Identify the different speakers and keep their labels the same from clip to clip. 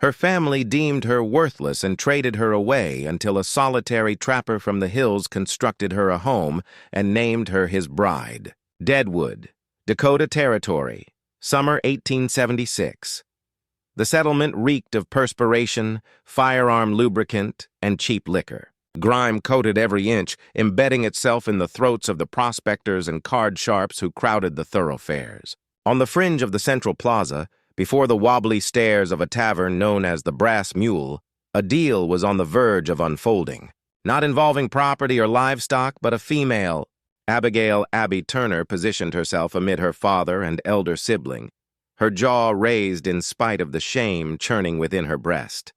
Speaker 1: Her family deemed her worthless and traded her away until a solitary trapper from the hills constructed her a home and named her his bride. Deadwood, Dakota Territory, summer 1876. The settlement reeked of perspiration, firearm lubricant, and cheap liquor. Grime coated every inch, embedding itself in the throats of the prospectors and card sharps who crowded the thoroughfares. On the fringe of the central plaza, before the wobbly stairs of a tavern known as the Brass Mule, a deal was on the verge of unfolding. Not involving property or livestock, but a female. Abigail Abby Turner positioned herself amid her father and elder sibling, her jaw raised in spite of the shame churning within her breast.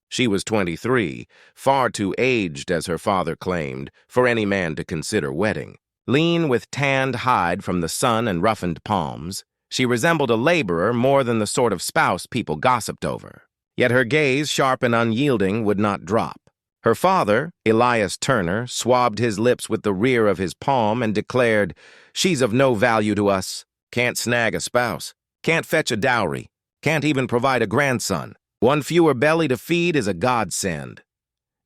Speaker 1: She was 23, far too aged, as her father claimed, for any man to consider wedding. Lean with tanned hide from the sun and roughened palms, she resembled a laborer more than the sort of spouse people gossiped over. Yet her gaze, sharp and unyielding, would not drop. Her father, Elias Turner, swabbed his lips with the rear of his palm and declared, "She's of no value to us. Can't snag a spouse. Can't fetch a dowry. Can't even provide a grandson. One fewer belly to feed is a godsend."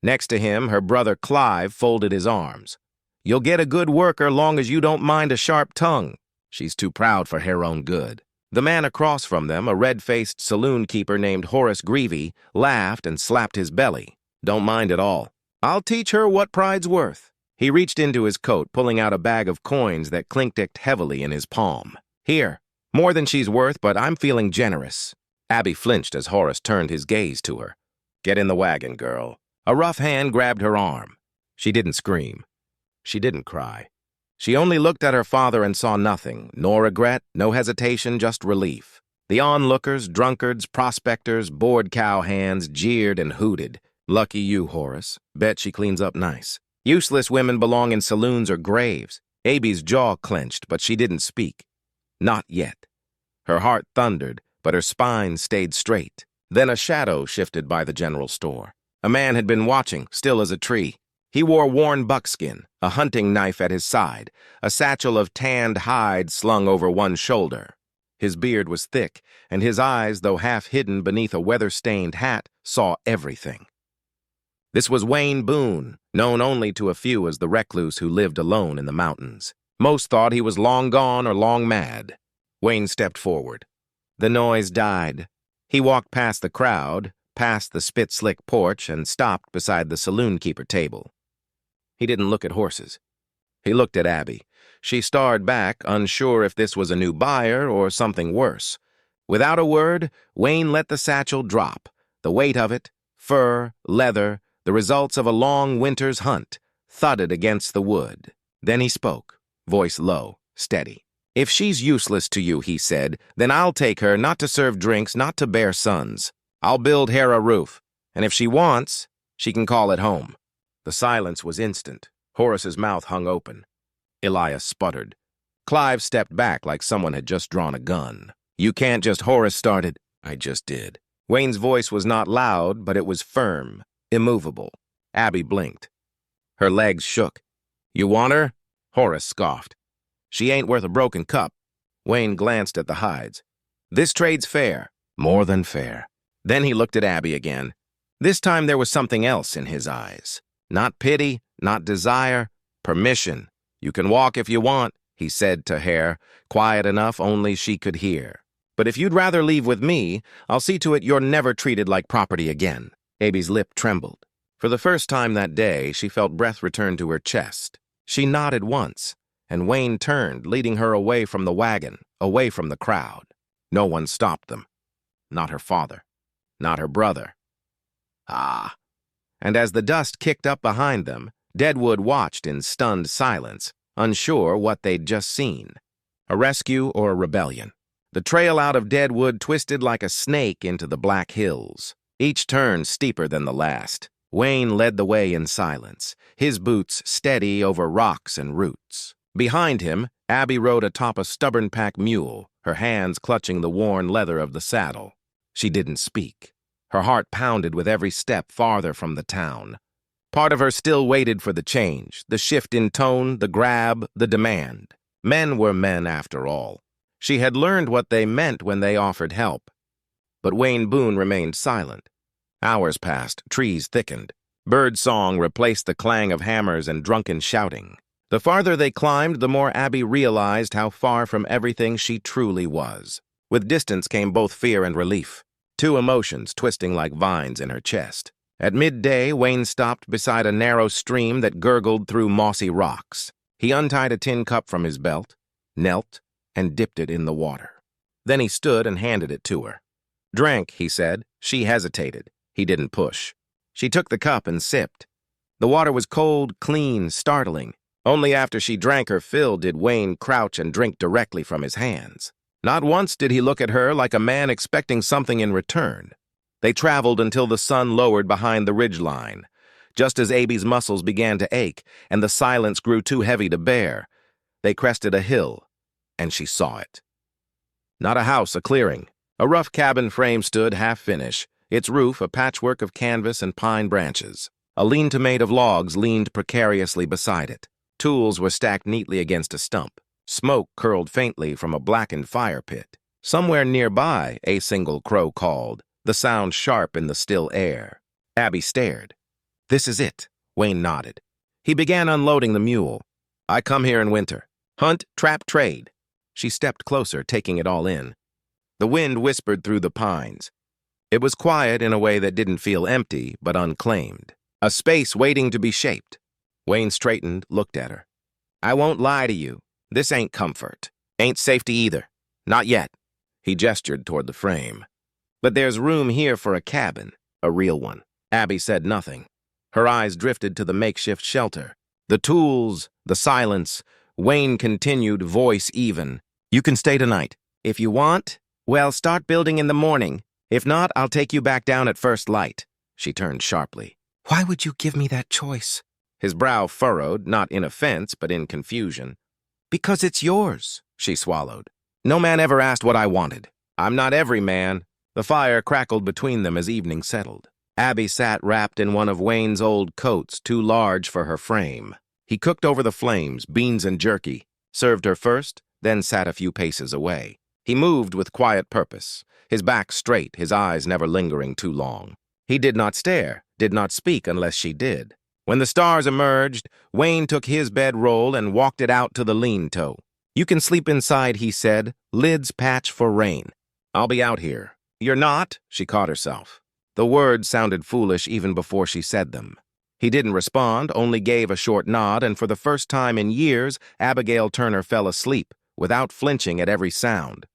Speaker 1: Next to him, her brother Clive folded his arms. "You'll get a good worker long as you don't mind a sharp tongue. She's too proud for her own good." The man across from them, a red-faced saloon keeper named Horace Greevy, laughed and slapped his belly. "Don't mind at all. I'll teach her what pride's worth." He reached into his coat, pulling out a bag of coins that clinked heavily in his palm. "Here, more than she's worth, but I'm feeling generous." Abby flinched as Horace turned his gaze to her. "Get in the wagon, girl." A rough hand grabbed her arm. She didn't scream. She didn't cry. She only looked at her father and saw nothing, no regret, no hesitation, just relief. The onlookers, drunkards, prospectors, bored cowhands jeered and hooted. "Lucky you, Horace. Bet she cleans up nice." Useless women belong in saloons or graves. Abby's jaw clenched, but she didn't speak. Not yet. Her heart thundered, but her spine stayed straight. Then a shadow shifted by the general store. A man had been watching, still as a tree. He wore worn buckskin, a hunting knife at his side, a satchel of tanned hide slung over one shoulder. His beard was thick, and his eyes, though half hidden beneath a weather-stained hat, saw everything. This was Wayne Boone, known only to a few as the recluse who lived alone in the mountains. Most thought he was long gone or long mad. Wayne stepped forward. The noise died. He walked past the crowd, past the spit-slick porch, and stopped beside the saloon-keeper table. He didn't look at horses. He looked at Abby. She starred back, unsure if this was a new buyer or something worse. Without a word, Wayne let the satchel drop. The weight of it, fur, leather, the results of a long winter's hunt, thudded against the wood. Then he spoke, voice low, steady. "If she's useless to you," he said, "then I'll take her, not to serve drinks, not to bear sons. I'll build her a roof, and if she wants, she can call it home." The silence was instant. Horace's mouth hung open. Elias sputtered. Clive stepped back like someone had just drawn a gun. "You can't just," Horace started. "I just did." Wayne's voice was not loud, but it was firm, immovable. Abby blinked. Her legs shook. "You want her?" Horace scoffed. "She ain't worth a broken cup." Wayne glanced at the hides. "This trade's fair. More than fair." Then he looked at Abby again. This time there was something else in his eyes. Not pity, not desire, permission. "You can walk if you want," he said to her, quiet enough only she could hear. "But if you'd rather leave with me, I'll see to it you're never treated like property again." Abby's lip trembled. For the first time that day, she felt breath return to her chest. She nodded once, and Wayne turned, leading her away from the wagon, away from the crowd. No one stopped them. Not her father. Not her brother. Ah. And as the dust kicked up behind them, Deadwood watched in stunned silence, unsure what they'd just seen. A rescue or a rebellion. The trail out of Deadwood twisted like a snake into the Black Hills, each turn steeper than the last. Wayne led the way in silence, his boots steady over rocks and roots. Behind him, Abby rode atop a stubborn pack mule, her hands clutching the worn leather of the saddle. She didn't speak. Her heart pounded with every step farther from the town. Part of her still waited for the change, the shift in tone, the grab, the demand. Men were men after all. She had learned what they meant when they offered help. but Wayne Boone remained silent. Hours passed, trees thickened. Bird song replaced the clang of hammers and drunken shouting. The farther they climbed, the more Abby realized how far from everything she truly was. With distance came both fear and relief, two emotions twisting like vines in her chest. At midday, Wayne stopped beside a narrow stream that gurgled through mossy rocks. He untied a tin cup from his belt, knelt, and dipped it in the water. Then he stood and handed it to her. "Drank," he said. She hesitated. He didn't push. She took the cup and sipped. The water was cold, clean, startling. Only after she drank her fill did Wayne crouch and drink directly from his hands. Not once did he look at her like a man expecting something in return. They traveled until the sun lowered behind the ridgeline. Just as Abby's muscles began to ache and the silence grew too heavy to bear, they crested a hill, and she saw it. Not a house, a clearing. A rough cabin frame stood half-finished, its roof a patchwork of canvas and pine branches. A lean-to made of logs leaned precariously beside it. Tools were stacked neatly against a stump. Smoke curled faintly from a blackened fire pit. Somewhere nearby, a single crow called, the sound sharp in the still air. Abby stared. "This is it," Wayne nodded. He began unloading the mule. "I come here in winter. Hunt, trap, trade." She stepped closer, taking it all in. The wind whispered through the pines. It was quiet in a way that didn't feel empty, but unclaimed. A space waiting to be shaped. Wayne straightened, looked at her. "I won't lie to you. This ain't comfort. Ain't safety either. Not yet." He gestured toward the frame. "But there's room here for a cabin, a real one." Abby said nothing. Her eyes drifted to the makeshift shelter. The tools, the silence. Wayne continued, voice even. "You can stay tonight. If you want, well, start building in the morning. If not, I'll take you back down at first light." She turned sharply. "Why would you give me that choice?" His brow furrowed, not in offense, but in confusion. "Because it's yours," she swallowed. "No man ever asked what I wanted. I'm not every man." The fire crackled between them as evening settled. Abby sat wrapped in one of Wayne's old coats, too large for her frame. He cooked over the flames, beans and jerky, served her first, then sat a few paces away. He moved with quiet purpose, his back straight, his eyes never lingering too long. He did not stare, did not speak unless she did. When the stars emerged, Wayne took his bedroll and walked it out to the lean-to. "You can sleep inside," he said, "lids patch for rain." "I'll be out here." "You're not?" She caught herself. The words sounded foolish even before she said them. He didn't respond, only gave a short nod, and for the first time in years, Abigail Turner fell asleep, without flinching at every sound.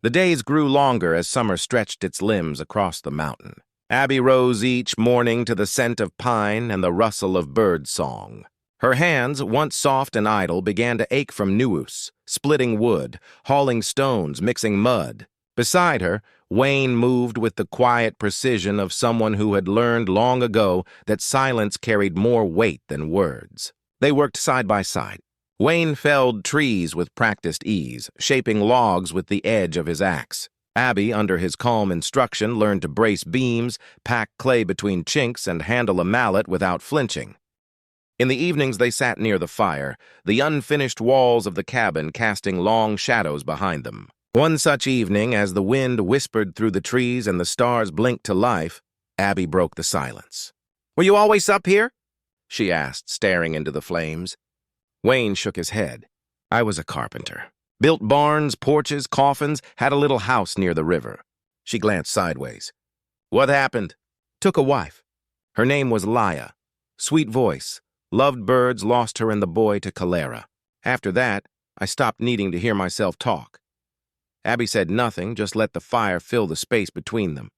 Speaker 1: The days grew longer as summer stretched its limbs across the mountain. Abby rose each morning to the scent of pine and the rustle of bird song. Her hands, once soft and idle, began to ache from nuus, splitting wood, hauling stones, mixing mud. Beside her, Wayne moved with the quiet precision of someone who had learned long ago that silence carried more weight than words. They worked side by side. Wayne felled trees with practiced ease, shaping logs with the edge of his axe. Abby, under his calm instruction, learned to brace beams, pack clay between chinks, and handle a mallet without flinching. In the evenings they sat near the fire, the unfinished walls of the cabin casting long shadows behind them. One such evening, as the wind whispered through the trees and the stars blinked to life, Abby broke the silence. "Were you always up here?" she asked, staring into the flames. Wayne shook his head. "I was a carpenter. Built barns, porches, coffins, had a little house near the river." She glanced sideways. "What happened?" "Took a wife. Her name was Laya. Sweet voice. Loved birds, lost her and the boy to cholera. After that, I stopped needing to hear myself talk." Abby said nothing, just let the fire fill the space between them.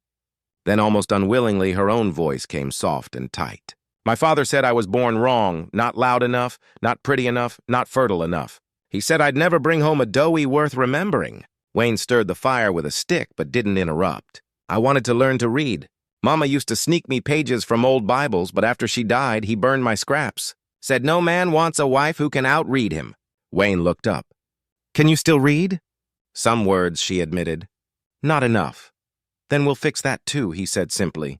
Speaker 1: Then almost unwillingly, her own voice came soft and tight. "My father said I was born wrong, not loud enough, not pretty enough, not fertile enough. He said I'd never bring home a doughy worth remembering." Wayne stirred the fire with a stick but didn't interrupt. "I wanted to learn to read. Mama used to sneak me pages from old Bibles, but after she died, he burned my scraps. Said no man wants a wife who can outread him." Wayne looked up. "Can you still read?" "Some words," she admitted. "Not enough." "Then we'll fix that too," he said simply.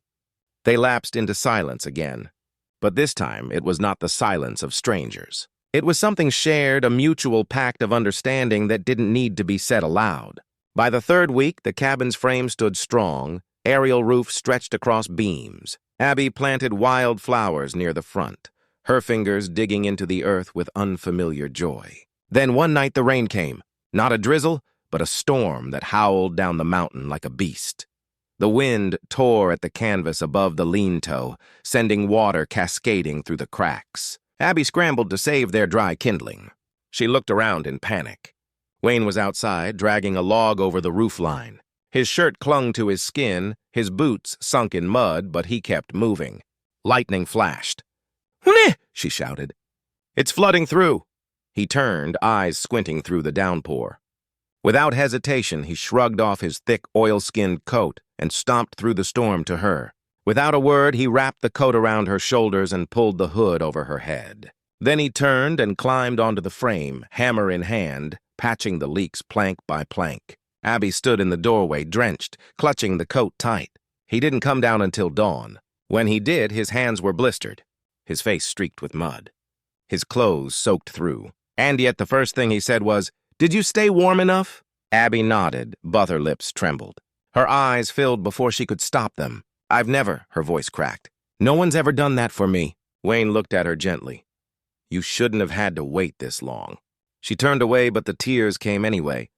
Speaker 1: They lapsed into silence again. But this time, it was not the silence of strangers. It was something shared, a mutual pact of understanding that didn't need to be said aloud. By the third week, the cabin's frame stood strong, aerial roof stretched across beams. Abby planted wild flowers near the front, her fingers digging into the earth with unfamiliar joy. Then one night the rain came, not a drizzle, but a storm that howled down the mountain like a beast. The wind tore at the canvas above the lean-to, sending water cascading through the cracks. Abby scrambled to save their dry kindling. She looked around in panic. Wayne was outside, dragging a log over the roofline. His shirt clung to his skin, his boots sunk in mud, but he kept moving. Lightning flashed. "Hoonie!" she shouted. "It's flooding through." He turned, eyes squinting through the downpour. Without hesitation, he shrugged off his thick, oil-skinned coat and stomped through the storm to her. Without a word, he wrapped the coat around her shoulders and pulled the hood over her head. Then he turned and climbed onto the frame, hammer in hand, patching the leaks plank by plank. Abby stood in the doorway, drenched, clutching the coat tight. He didn't come down until dawn. When he did, his hands were blistered, his face streaked with mud, his clothes soaked through. And yet the first thing he said was, "Did you stay warm enough?" Abby nodded, but her lips trembled. Her eyes filled before she could stop them. "I've never," her voice cracked. "No one's ever done that for me." Wayne looked at her gently. "You shouldn't have had to wait this long." She turned away, but the tears came anyway.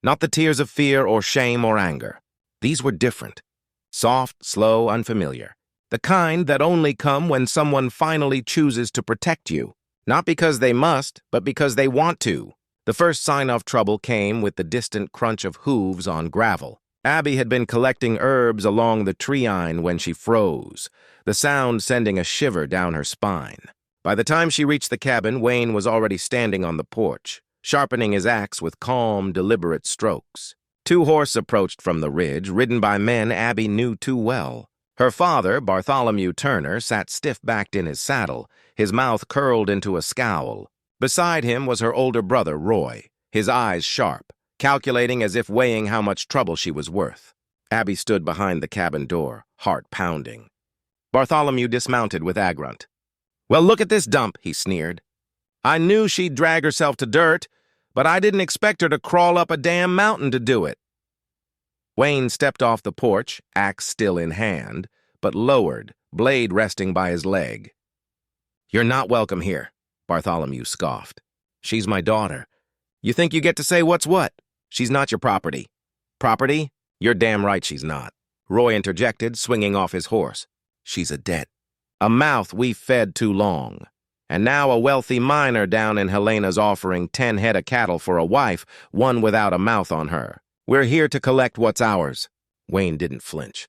Speaker 1: Not the tears of fear or shame or anger. These were different. Soft, slow, unfamiliar. The kind that only come when someone finally chooses to protect you. Not because they must, but because they want to. The first sign of trouble came with the distant crunch of hooves on gravel. Abby had been collecting herbs along the treine when she froze, the sound sending a shiver down her spine. By the time she reached the cabin, Wayne was already standing on the porch, sharpening his axe with calm, deliberate strokes. Two horses approached from the ridge, ridden by men Abby knew too well. Her father, Bartholomew Turner, sat stiff-backed in his saddle, his mouth curled into a scowl. Beside him was her older brother, Roy, his eyes sharp, calculating as if weighing how much trouble she was worth. Abby stood behind the cabin door, heart pounding. Bartholomew dismounted with a grunt. "Well, look at this dump," he sneered. "I knew she'd drag herself to dirt, but I didn't expect her to crawl up a damn mountain to do it." Wayne stepped off the porch, axe still in hand, but lowered, blade resting by his leg. "You're not welcome here," Bartholomew scoffed. "She's my daughter. You think you get to say what's what? She's not your property." "Property? You're damn right she's not," Roy interjected, swinging off his horse. "She's a debt. A mouth we fed too long. And now a wealthy miner down in Helena's offering 10 head of cattle for a wife, one without a mouth on her. We're here to collect what's ours." Wayne didn't flinch.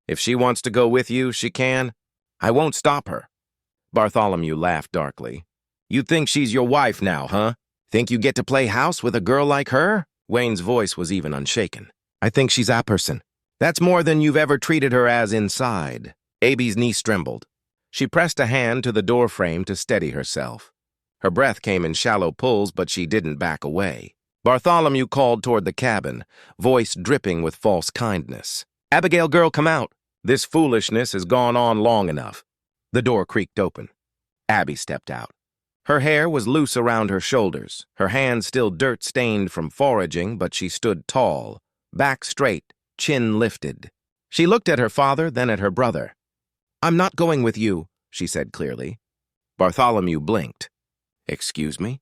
Speaker 1: "If she wants to go with you, she can. I won't stop her." Bartholomew laughed darkly. "You think she's your wife now, huh? Think you get to play house with a girl like her?" Wayne's voice was even unshaken. "I think she's a person. That's more than you've ever treated her as inside." Abby's knees trembled. She pressed a hand to the doorframe to steady herself. Her breath came in shallow pulls, but she didn't back away. Bartholomew called toward the cabin, voice dripping with false kindness. "Abigail, girl, come out. This foolishness has gone on long enough." The door creaked open. Abby stepped out. Her hair was loose around her shoulders, her hands still dirt-stained from foraging, but she stood tall, back straight, chin lifted. She looked at her father, then at her brother. "I'm not going with you," she said clearly. Bartholomew blinked. "Excuse me?"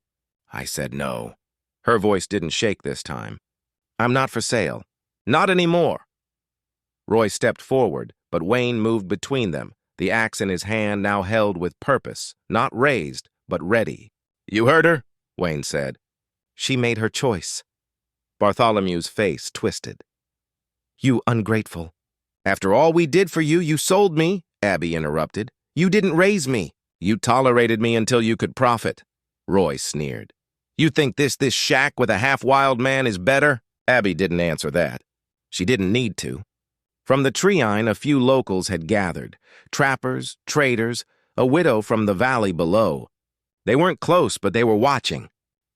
Speaker 1: I said no. Her voice didn't shake this time. "I'm not for sale. Not anymore." Roy stepped forward, but Wayne moved between them, the axe in his hand now held with purpose, not raised, but ready. "You heard her?" Wayne said. "She made her choice." Bartholomew's face twisted. "You ungrateful." "After all we did for you, you sold me," Abby interrupted. "You didn't raise me. You tolerated me until you could profit." Roy sneered. "You think this shack with a half-wild man is better?" Abby didn't answer that. She didn't need to. From the treine, a few locals had gathered. Trappers, traders, a widow from the valley below. They weren't close, but they were watching.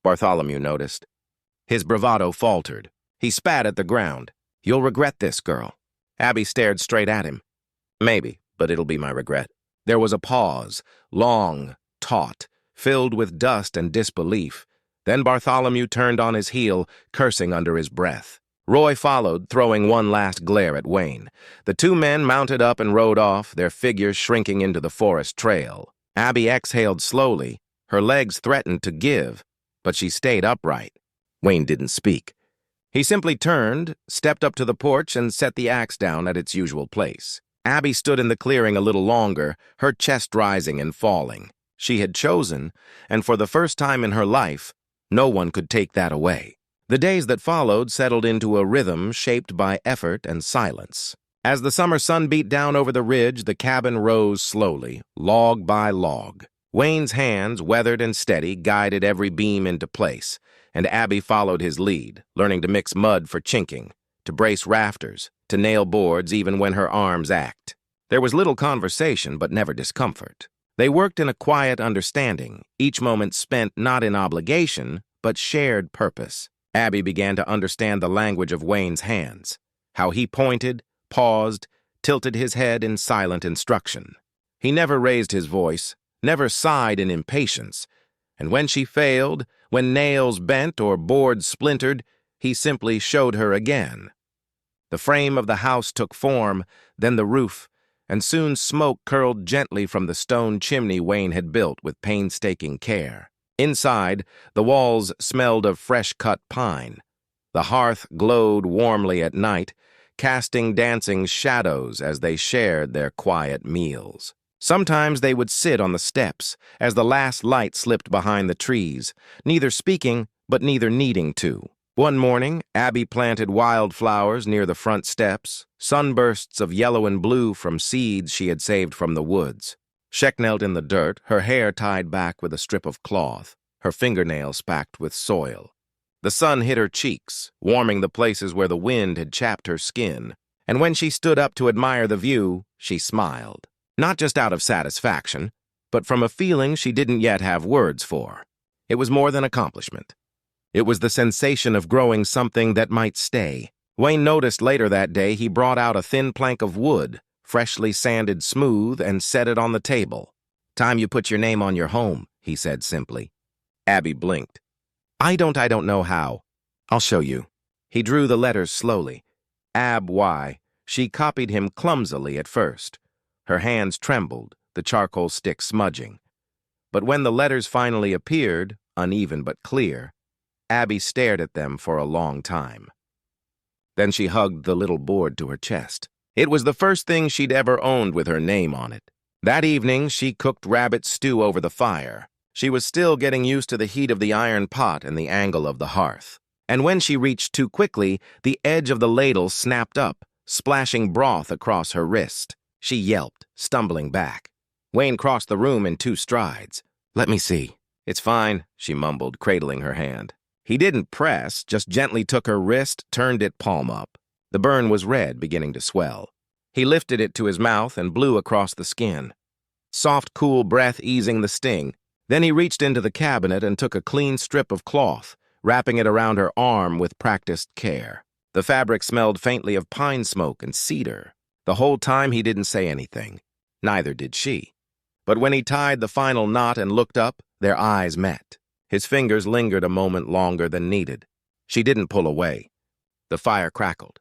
Speaker 1: Bartholomew noticed. His bravado faltered. He spat at the ground. "You'll regret this, girl." Abby stared straight at him. "Maybe, but it'll be my regret." There was a pause, long, taut, filled with dust and disbelief. Then Bartholomew turned on his heel, cursing under his breath. Roy followed, throwing one last glare at Wayne. The two men mounted up and rode off, their figures shrinking into the forest trail. Abby exhaled slowly. Her legs threatened to give, but she stayed upright. Wayne didn't speak. He simply turned, stepped up to the porch, and set the axe down at its usual place. Abby stood in the clearing a little longer, her chest rising and falling. She had chosen, and for the first time in her life, no one could take that away. The days that followed settled into a rhythm shaped by effort and silence. As the summer sun beat down over the ridge, the cabin rose slowly, log by log. Wayne's hands, weathered and steady, guided every beam into place, and Abby followed his lead, learning to mix mud for chinking, to brace rafters, to nail boards even when her arms ached. There was little conversation, but never discomfort. They worked in a quiet understanding, each moment spent not in obligation, but shared purpose. Abby began to understand the language of Wayne's hands, how he pointed, paused, tilted his head in silent instruction. He never raised his voice, never sighed in impatience, and when she failed, when nails bent or boards splintered, he simply showed her again. The frame of the house took form, then the roof, and soon smoke curled gently from the stone chimney Wayne had built with painstaking care. Inside, the walls smelled of fresh-cut pine. The hearth glowed warmly at night, casting dancing shadows as they shared their quiet meals. Sometimes they would sit on the steps as the last light slipped behind the trees, neither speaking but neither needing to. One morning, Abby planted wildflowers near the front steps, sunbursts of yellow and blue from seeds she had saved from the woods. Sheck knelt in the dirt, her hair tied back with a strip of cloth, her fingernails packed with soil. The sun hit her cheeks, warming the places where the wind had chapped her skin, and when she stood up to admire the view, she smiled. Not just out of satisfaction, but from a feeling she didn't yet have words for. It was more than accomplishment. It was the sensation of growing something that might stay. Wayne noticed later that day he brought out a thin plank of wood, freshly sanded smooth, and set it on the table. "Time you put your name on your home," he said simply. Abby blinked. I don't know how. I'll show you." He drew the letters slowly. Ab-Y. She copied him clumsily at first. Her hands trembled, the charcoal stick smudging. But when the letters finally appeared, uneven but clear, Abby stared at them for a long time. Then she hugged the little board to her chest. It was the first thing she'd ever owned with her name on it. That evening, she cooked rabbit stew over the fire. She was still getting used to the heat of the iron pot and the angle of the hearth. And when she reached too quickly, the edge of the ladle snapped up, splashing broth across her wrist. She yelped, stumbling back. Wayne crossed the room in 2 strides. "Let me see." "It's fine," she mumbled, cradling her hand. He didn't press, just gently took her wrist, turned it palm up. The burn was red, beginning to swell. He lifted it to his mouth and blew across the skin. Soft, cool breath easing the sting. Then he reached into the cabinet and took a clean strip of cloth, wrapping it around her arm with practiced care. The fabric smelled faintly of pine smoke and cedar. The whole time he didn't say anything. Neither did she. But when he tied the final knot and looked up, their eyes met. His fingers lingered a moment longer than needed. She didn't pull away. The fire crackled.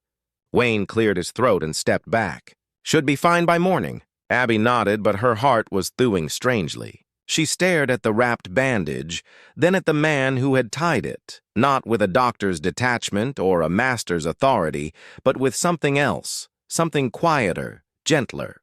Speaker 1: Wayne cleared his throat and stepped back. "Should be fine by morning." Abby nodded, but her heart was thawing strangely. She stared at the wrapped bandage, then at the man who had tied it, not with a doctor's detachment or a master's authority, but with something else, something quieter, gentler.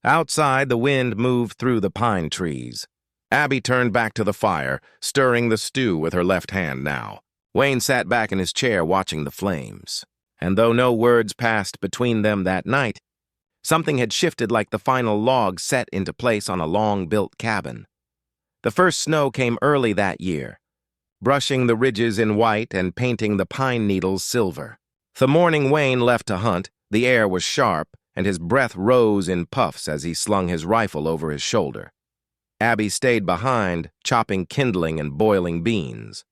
Speaker 1: Outside, the wind moved through the pine trees. Abby turned back to the fire, stirring the stew with her left hand now. Wayne sat back in his chair watching the flames. And though no words passed between them that night, something had shifted like the final log set into place on a long-built cabin. The first snow came early that year, brushing the ridges in white and painting the pine needles silver. The morning Wayne left to hunt, the air was sharp, and his breath rose in puffs as he slung his rifle over his shoulder. Abby stayed behind, chopping kindling and boiling beans.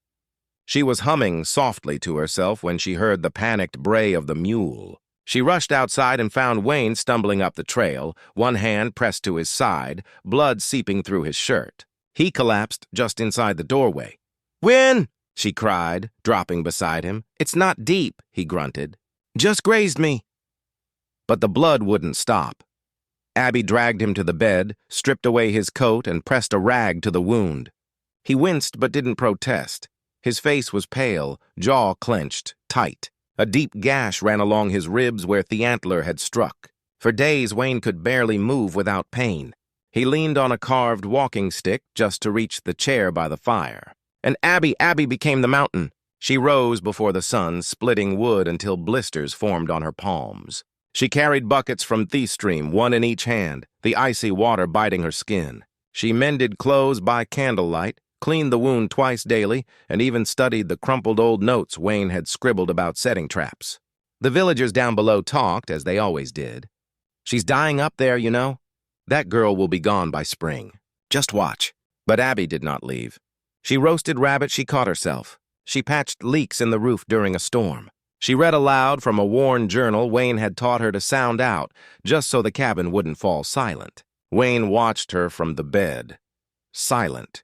Speaker 1: She was humming softly to herself when she heard the panicked bray of the mule. She rushed outside and found Wayne stumbling up the trail, one hand pressed to his side, blood seeping through his shirt. He collapsed just inside the doorway. "Win!" she cried, dropping beside him. It's not deep, he grunted. Just grazed me. But the blood wouldn't stop. Abby dragged him to the bed, stripped away his coat, and pressed a rag to the wound. He winced but didn't protest. His face was pale, jaw clenched, tight. A deep gash ran along his ribs where the antler had struck. For days, Wayne could barely move without pain. He leaned on a carved walking stick just to reach the chair by the fire. And Abby became the mountain. She rose before the sun, splitting wood until blisters formed on her palms. She carried buckets from the stream, one in each hand, the icy water biting her skin. She mended clothes by candlelight, cleaned the wound twice daily, and even studied the crumpled old notes Wayne had scribbled about setting traps. The villagers down below talked, as they always did. She's dying up there, you know. That girl will be gone by spring. Just watch. But Abby did not leave. She roasted rabbit she caught herself. She patched leaks in the roof during a storm. She read aloud from a worn journal Wayne had taught her to sound out, just so the cabin wouldn't fall silent. Wayne watched her from the bed. Silent.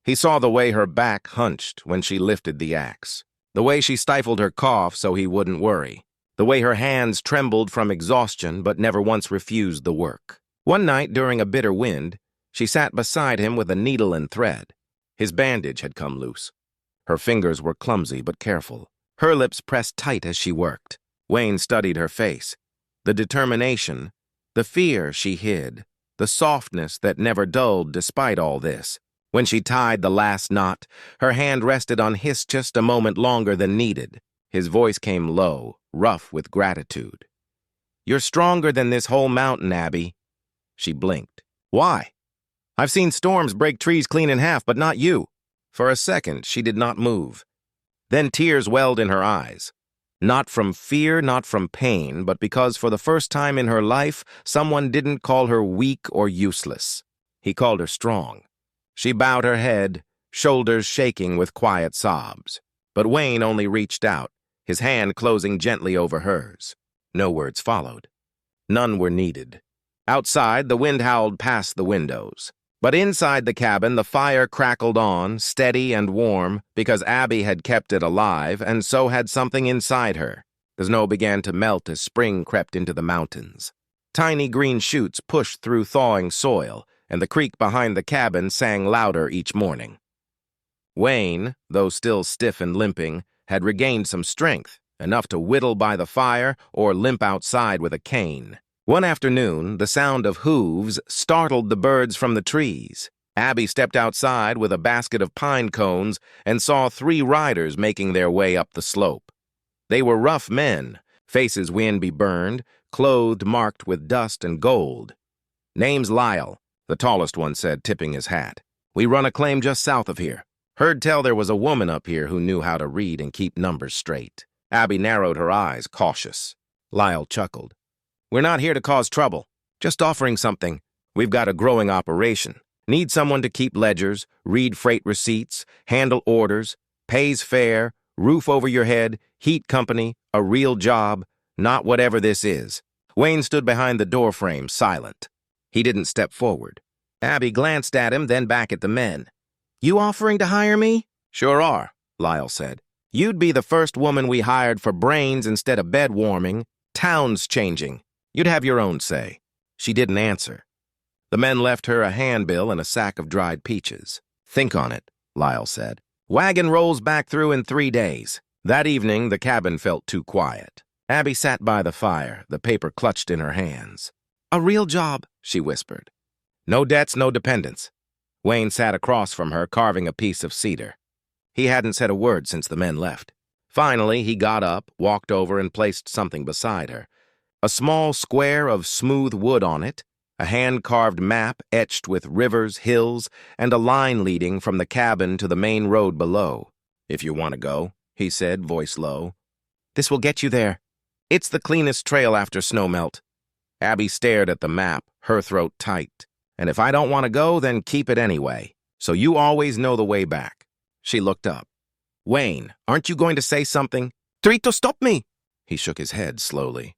Speaker 1: He saw the way her back hunched when she lifted the axe, the way she stifled her cough so he wouldn't worry, the way her hands trembled from exhaustion but never once refused the work. One night during a bitter wind, she sat beside him with a needle and thread. His bandage had come loose. Her fingers were clumsy but careful. Her lips pressed tight as she worked. Wayne studied her face. The determination, the fear she hid, the softness that never dulled despite all this. When she tied the last knot, her hand rested on his just a moment longer than needed. His voice came low, rough with gratitude. You're stronger than this whole mountain, Abby. She blinked. Why? I've seen storms break trees clean in half, but not you. For a second, she did not move. Then tears welled in her eyes. Not from fear, not from pain, but because for the first time in her life, someone didn't call her weak or useless. He called her strong. She bowed her head, shoulders shaking with quiet sobs. But Wayne only reached out, his hand closing gently over hers. No words followed. None were needed. Outside, the wind howled past the windows. But inside the cabin, the fire crackled on, steady and warm, because Abby had kept it alive, and so had something inside her. The snow began to melt as spring crept into the mountains. Tiny green shoots pushed through thawing soil, and the creek behind the cabin sang louder each morning. Wayne, though still stiff and limping, had regained some strength, enough to whittle by the fire or limp outside with a cane. One afternoon, the sound of hooves startled the birds from the trees. Abby stepped outside with a basket of pine cones and saw 3 riders making their way up the slope. They were rough men, faces wind-burned, clothed marked with dust and gold. Name's Lyle, the tallest one said, tipping his hat. We run a claim just south of here. Heard tell there was a woman up here who knew how to read and keep numbers straight. Abby narrowed her eyes, cautious. Lyle chuckled. We're not here to cause trouble, just offering something. We've got a growing operation. Need someone to keep ledgers, read freight receipts, handle orders, pays fair, roof over your head, heat company, a real job, not whatever this is. Wayne stood behind the doorframe, silent. He didn't step forward. Abby glanced at him, then back at the men. You offering to hire me? Sure are, Lyle said. You'd be the first woman we hired for brains instead of bed warming. Town's changing. You'd have your own say. She didn't answer. The men left her a handbill and a sack of dried peaches. Think on it, Lyle said. Wagon rolls back through in 3 days. That evening, the cabin felt too quiet. Abby sat by the fire, the paper clutched in her hands. A real job, she whispered. No debts, no dependents. Wayne sat across from her, carving a piece of cedar. He hadn't said a word since the men left. Finally, he got up, walked over, and placed something beside her. A small square of smooth wood on it, a hand-carved map etched with rivers, hills, and a line leading from the cabin to the main road below. If you want to go, he said, voice low. This will get you there. It's the cleanest trail after snowmelt. Abby stared at the map, her throat tight. And if I don't want to go, then keep it anyway. So you always know the way back. She looked up. Wayne, aren't you going to say something? Trito, stop me! He shook his head slowly.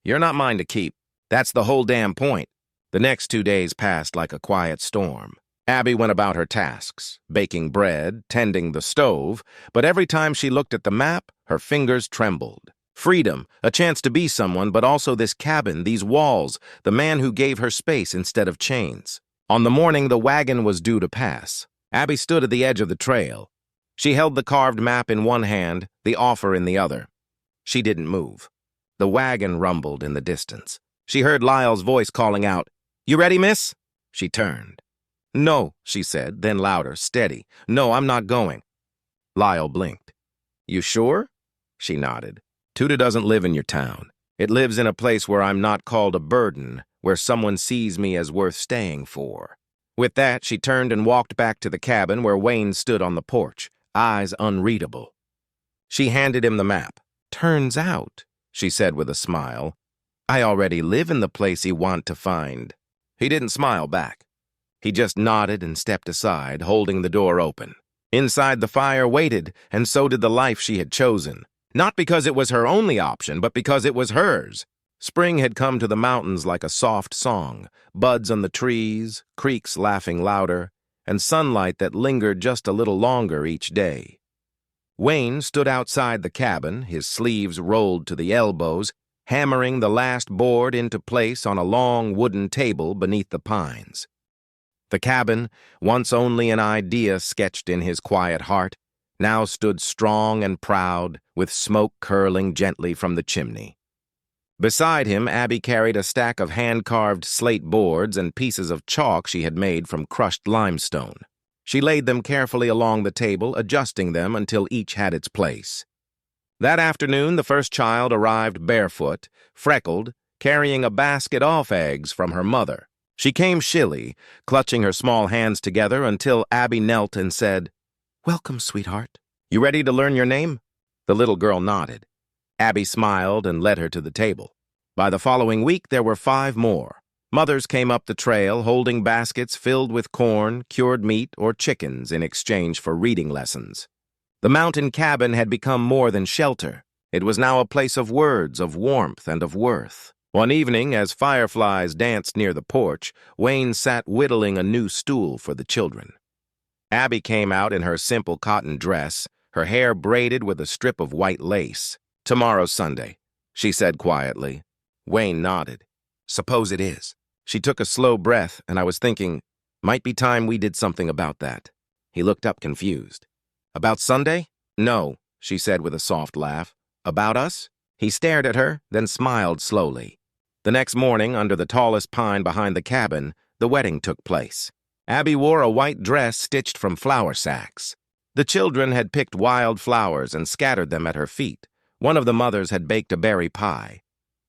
Speaker 1: You're not mine to keep. That's the whole damn point. The next 2 days passed like a quiet storm. Abby went about her tasks, baking bread, tending the stove, but every time she looked at the map, her fingers trembled. Freedom, a chance to be someone, but also this cabin, these walls, the man who gave her space instead of chains. On the morning the wagon was due to pass, Abby stood at the edge of the trail. She held the carved map in one hand, the offer in the other. She didn't move. The wagon rumbled in the distance. She heard Lyle's voice calling out, "You ready, miss?" She turned. "No," she said, then louder, steady. "No, I'm not going." Lyle blinked. "You sure?" She nodded. "Tuda doesn't live in your town. It lives in a place where I'm not called a burden, where someone sees me as worth staying for." With that, she turned and walked back to the cabin where Wayne stood on the porch, eyes unreadable. She handed him the map. "Turns out," she said with a smile, "I already live in the place you want to find." He didn't smile back. He just nodded and stepped aside, holding the door open. Inside, the fire waited, and so did the life she had chosen. Not because it was her only option, but because it was hers. Spring had come to the mountains like a soft song, buds on the trees, creeks laughing louder, and sunlight that lingered just a little longer each day. Wayne stood outside the cabin, his sleeves rolled to the elbows, hammering the last board into place on a long wooden table beneath the pines. The cabin, once only an idea sketched in his quiet heart, now stood strong and proud, with smoke curling gently from the chimney. Beside him, Abby carried a stack of hand-carved slate boards and pieces of chalk she had made from crushed limestone. She laid them carefully along the table, adjusting them until each had its place. That afternoon, the first child arrived barefoot, freckled, carrying a basket of eggs from her mother. She came shilly, clutching her small hands together until Abby knelt and said, "Welcome, sweetheart. You ready to learn your name?" The little girl nodded. Abby smiled and led her to the table. By the following week, there were 5 more. Mothers came up the trail holding baskets filled with corn, cured meat, or chickens in exchange for reading lessons. The mountain cabin had become more than shelter. It was now a place of words, of warmth, and of worth. One evening, as fireflies danced near the porch, Wayne sat whittling a new stool for the children. Abby came out in her simple cotton dress, her hair braided with a strip of white lace. "Tomorrow's Sunday," she said quietly. Wayne nodded. "Suppose it is." She took a slow breath, and I was thinking, might be time we did something about that. He looked up confused. "About Sunday?" "No," she said with a soft laugh. "About us?" He stared at her, then smiled slowly. The next morning, under the tallest pine behind the cabin, the wedding took place. Abby wore a white dress stitched from flour sacks. The children had picked wild flowers and scattered them at her feet. One of the mothers had baked a berry pie.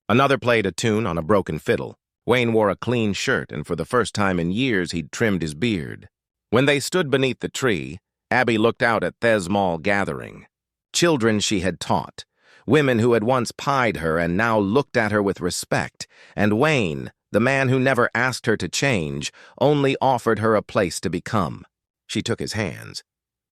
Speaker 1: Another played a tune on a broken fiddle. Wayne wore a clean shirt, and for the first time in years he'd trimmed his beard. When they stood beneath the tree, Abby looked out at Thesmall gathering. Children she had taught. Women who had once pied her and now looked at her with respect, and Wayne, the man who never asked her to change, only offered her a place to become. She took his hands.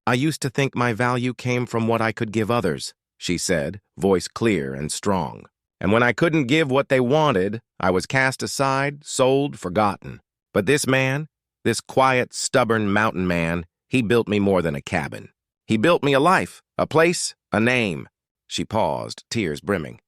Speaker 1: "I used to think my value came from what I could give others," she said, voice clear and strong. "And when I couldn't give what they wanted, I was cast aside, sold, forgotten. But this man, this quiet, stubborn mountain man, he built me more than a cabin. He built me a life, a place, a name." She paused, tears brimming.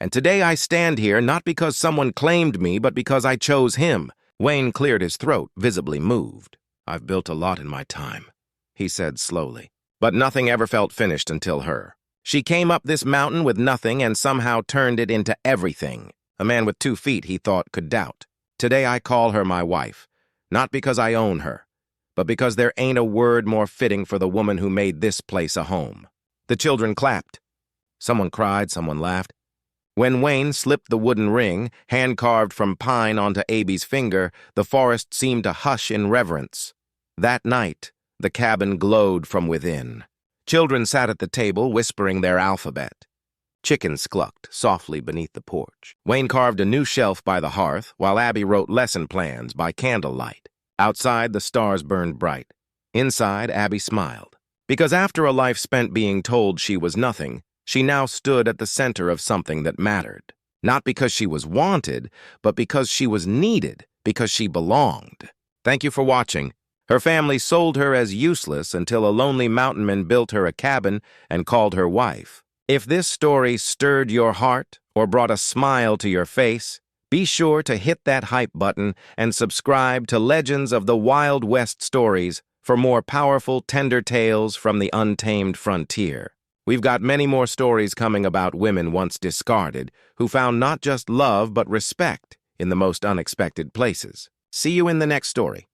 Speaker 1: "And today I stand here not because someone claimed me, but because I chose him." Wayne cleared his throat, visibly moved. "I've built a lot in my time," he said slowly. But nothing ever felt finished until her. She came up this mountain with nothing and somehow turned it into everything. A man with 2 feet, he thought, could doubt. Today I call her my wife, not because I own her, but because there ain't a word more fitting for the woman who made this place a home. The children clapped. Someone cried, someone laughed. When Wayne slipped the wooden ring, hand-carved from pine onto Abby's finger, the forest seemed to hush in reverence. That night, the cabin glowed from within. Children sat at the table, whispering their alphabet. Chickens clucked softly beneath the porch. Wayne carved a new shelf by the hearth, while Abby wrote lesson plans by candlelight. Outside, the stars burned bright. Inside, Abby smiled. Because after a life spent being told she was nothing, she now stood at the center of something that mattered. Not because she was wanted, but because she was needed, because she belonged. Thank you for watching. Her family sold her as useless until a lonely mountainman built her a cabin and called her wife. If this story stirred your heart or brought a smile to your face, be sure to hit that hype button and subscribe to Legends of the Wild West Stories for more powerful, tender tales from the untamed frontier. We've got many more stories coming about women once discarded who found not just love but respect in the most unexpected places. See you in the next story.